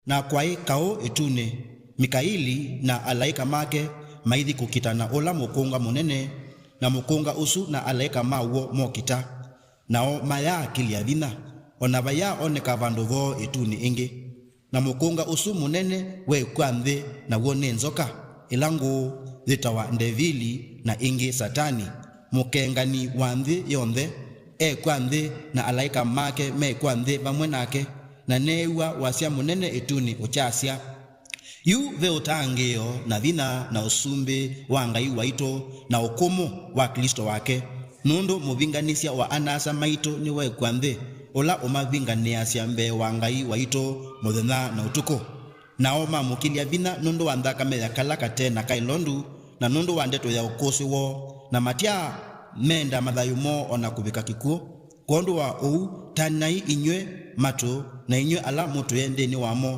na kwai kao etune Mikaili na alaika make maithi kukitana ola mukunga munene na mukunga usu na alaika mawo mokita nao maya kilia vina ona vaya oneka vandu vo etuni ingi na mukunga usu munene we kwanthi na wone nzoka ilangu zitawa ndevili na ingi satani mukengani wanthi yonthe kwanthi na alaika make me kwanthi vamwe nake na newa wasia munene etuni uchasya yu ve utangio na vina na usumbi wa Ngai waito na ukumu wa Kristo wake nundu muvinganisya wa anasa maito ni we kwanthi ola umavinganiasya mbe wa Ngai waito muthenya na utuku nao mamukilia vina nundu wa nthakame ya kalaka tena kailondu na nundu wa ndeto ya ukosi wo na matia menda mathayumo ona kuvika kikuo kondu wa uu tanai inywe mato na inywe ala mutu yendeni wamo